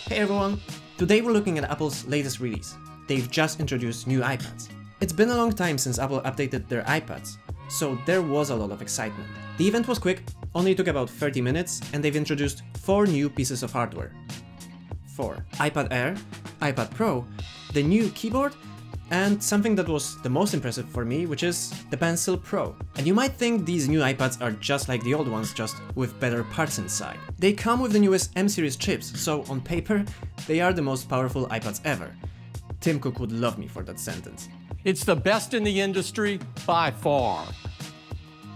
Hey everyone! Today we're looking at Apple's latest release. They've just introduced new iPads. It's been a long time since Apple updated their iPads, so there was a lot of excitement. The event was quick, only took about 30 minutes, and they've introduced 4 new pieces of hardware. 4. iPad Air, iPad Pro, the new keyboard, and something that was the most impressive for me, which is the Pencil Pro. And you might think these new iPads are just like the old ones, just with better parts inside. They come with the newest M-series chips, so on paper, they are the most powerful iPads ever. Tim Cook would love me for that sentence. It's the best in the industry by far.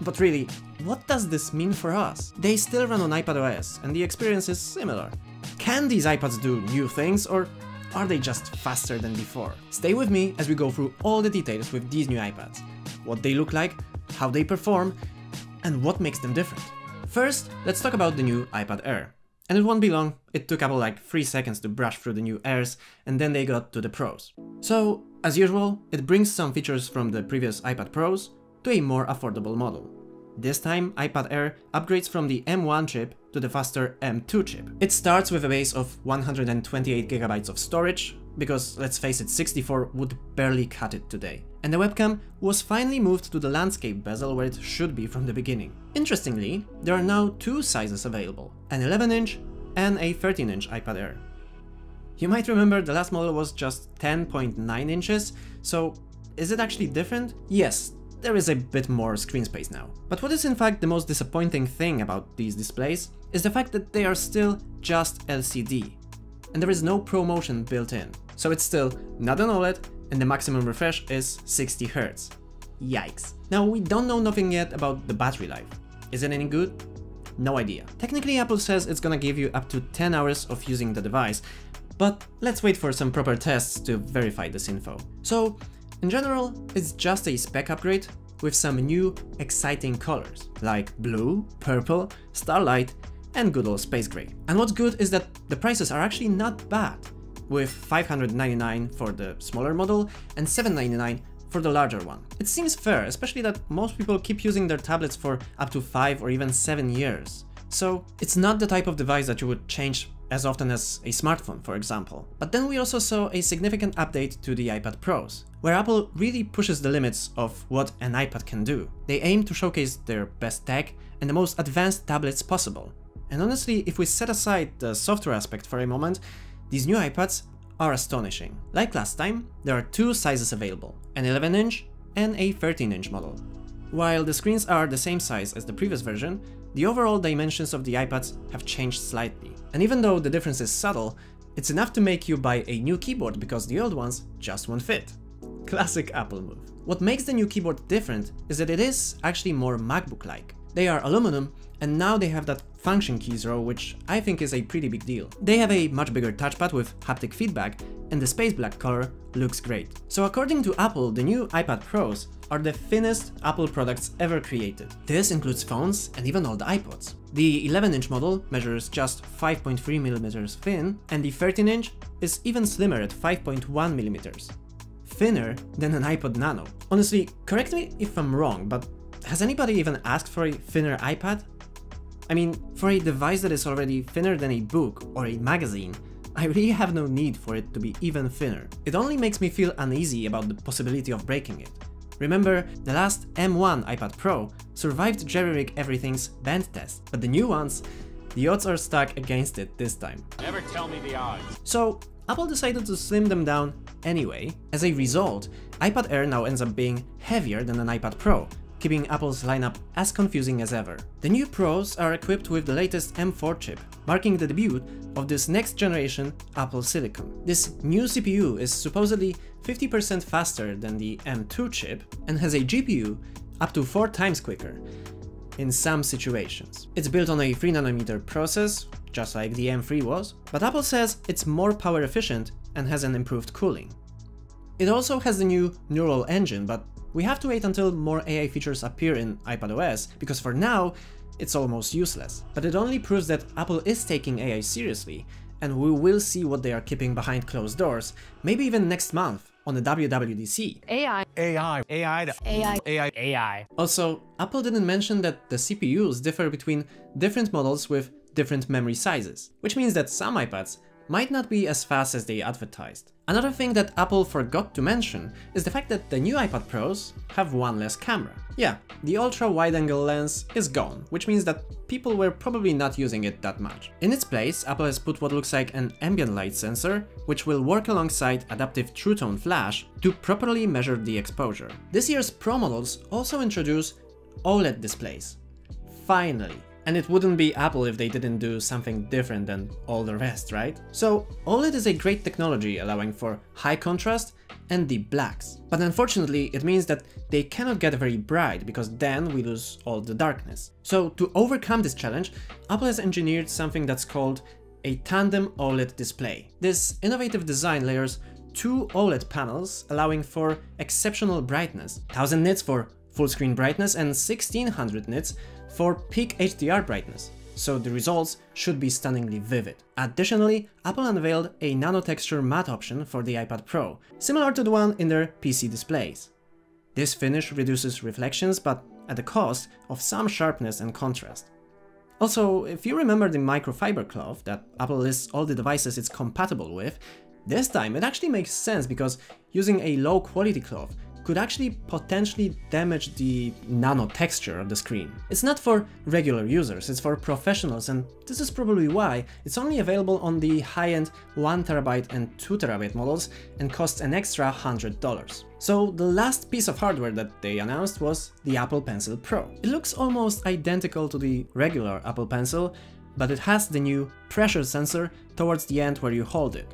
But really, what does this mean for us? They still run on iPadOS, and the experience is similar. Can these iPads do new things, or are they just faster than before? Stay with me as we go through all the details with these new iPads. What they look like, how they perform, and what makes them different. First, let's talk about the new iPad Air. And it won't be long, it took Apple like 3 seconds to brush through the new Airs, and then they got to the Pros. So, as usual, it brings some features from the previous iPad Pros to a more affordable model. This time, iPad Air upgrades from the M1 chip to the faster M2 chip. It starts with a base of 128GB of storage, because let's face it, 64 would barely cut it today. And the webcam was finally moved to the landscape bezel where it should be from the beginning. Interestingly, there are now 2 sizes available, an 11-inch and a 13-inch iPad Air. You might remember the last model was just 10.9 inches, so is it actually different? Yes, there is a bit more screen space now. But what is in fact the most disappointing thing about these displays is the fact that they are still just LCD, and there is no ProMotion built in. So it's still not an OLED, and the maximum refresh is 60 Hz. Yikes. Now we don't know nothing yet about the battery life. Is it any good? No idea. Technically Apple says it's gonna give you up to 10 hours of using the device, but let's wait for some proper tests to verify this info. So, in general, it's just a spec upgrade with some new exciting colors, like blue, purple, starlight, and good old space gray. And what's good is that the prices are actually not bad, with $599 for the smaller model and $799 for the larger one. It seems fair, especially that most people keep using their tablets for up to 5 or even 7 years. So it's not the type of device that you would change as often as a smartphone, for example. But then we also saw a significant update to the iPad Pros, where Apple really pushes the limits of what an iPad can do. They aim to showcase their best tech and the most advanced tablets possible. And honestly, if we set aside the software aspect for a moment, these new iPads are astonishing. Like last time, there are 2 sizes available, an 11-inch and a 13-inch model. While the screens are the same size as the previous version, the overall dimensions of the iPads have changed slightly. And even though the difference is subtle, it's enough to make you buy a new keyboard because the old ones just won't fit. Classic Apple move. What makes the new keyboard different is that it is actually more MacBook-like. They are aluminum, and now they have that function keys row, which I think is a pretty big deal. They have a much bigger touchpad with haptic feedback, and the space black color looks great. So according to Apple, the new iPad Pros are the thinnest Apple products ever created. This includes phones and even old iPods. The 11-inch model measures just 5.3mm thin, and the 13-inch is even slimmer at 5.1mm. Thinner than an iPod Nano. Honestly, correct me if I'm wrong, but has anybody even asked for a thinner iPad? I mean, for a device that is already thinner than a book or a magazine, I really have no need for it to be even thinner. It only makes me feel uneasy about the possibility of breaking it. Remember, the last M1 iPad Pro survived Jerry-Rig Everything's bend test, but the new ones, the odds are stacked against it this time. Never tell me the odds. So, Apple decided to slim them down anyway. As a result, iPad Air now ends up being heavier than an iPad Pro, keeping Apple's lineup as confusing as ever. The new Pros are equipped with the latest M4 chip, marking the debut of this next generation Apple Silicon. This new CPU is supposedly 50% faster than the M2 chip and has a GPU up to 4 times quicker in some situations. It's built on a 3nm process, just like the M3 was, but Apple says it's more power efficient and has an improved cooling. It also has the new neural engine, but we have to wait until more AI features appear in iPadOS, because for now, it's almost useless. But it only proves that Apple is taking AI seriously, and we will see what they are keeping behind closed doors, maybe even next month on the WWDC. AI. Also, Apple didn't mention that the CPUs differ between different models with different memory sizes, which means that some iPads might not be as fast as they advertised. Another thing that Apple forgot to mention is the fact that the new iPad Pros have one less camera. Yeah, the ultra-wide-angle lens is gone, which means that people were probably not using it that much. In its place, Apple has put what looks like an ambient light sensor, which will work alongside adaptive True Tone flash to properly measure the exposure. This year's Pro models also introduce OLED displays. Finally. And it wouldn't be Apple if they didn't do something different than all the rest, right? So OLED is a great technology allowing for high contrast and deep blacks. But unfortunately, it means that they cannot get very bright because then we lose all the darkness. So to overcome this challenge, Apple has engineered something that's called a tandem OLED display. This innovative design layers two OLED panels allowing for exceptional brightness, 1000 nits for full screen brightness and 1600 nits for peak HDR brightness, so the results should be stunningly vivid. Additionally, Apple unveiled a nano-texture matte option for the iPad Pro, similar to the one in their PC displays. This finish reduces reflections, but at the cost of some sharpness and contrast. Also, if you remember the microfiber cloth that Apple lists all the devices it's compatible with, this time it actually makes sense because using a low-quality cloth could actually potentially damage the nano texture of the screen. It's not for regular users, it's for professionals, and this is probably why it's only available on the high-end 1TB and 2TB models and costs an extra $100. So the last piece of hardware that they announced was the Apple Pencil Pro. It looks almost identical to the regular Apple Pencil, but it has the new pressure sensor towards the end where you hold it.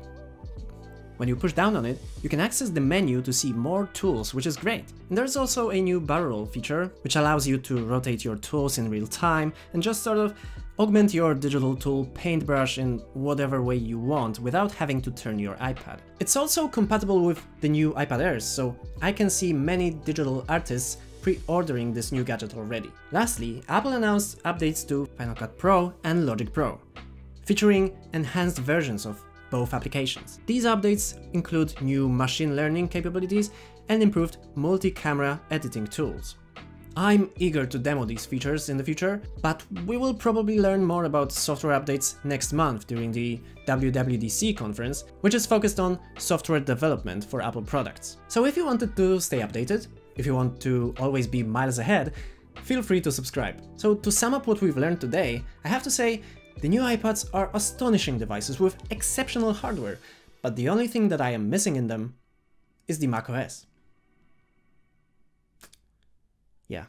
When you push down on it, you can access the menu to see more tools, which is great. And there's also a new barrel roll feature, which allows you to rotate your tools in real time and just sort of augment your digital tool paintbrush in whatever way you want without having to turn your iPad. It's also compatible with the new iPad Airs, so I can see many digital artists pre-ordering this new gadget already. Lastly, Apple announced updates to Final Cut Pro and Logic Pro, featuring enhanced versions of both applications. These updates include new machine learning capabilities and improved multi-camera editing tools. I'm eager to demo these features in the future, but we will probably learn more about software updates next month during the WWDC conference, which is focused on software development for Apple products. So if you wanted to stay updated, if you want to always be miles ahead, feel free to subscribe. So to sum up what we've learned today, I have to say, the new iPads are astonishing devices with exceptional hardware, but the only thing that I am missing in them is the macOS. Yeah.